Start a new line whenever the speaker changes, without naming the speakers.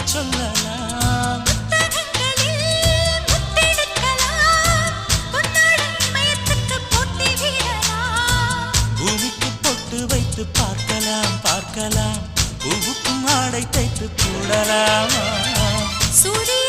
சொல்லலாம் பூமிக்கு பொட்டு வைத்து பார்க்கலாம் பார்க்கலாம் பூவுக்கும் ஆடை தைத்து போடலாமா
சூரிய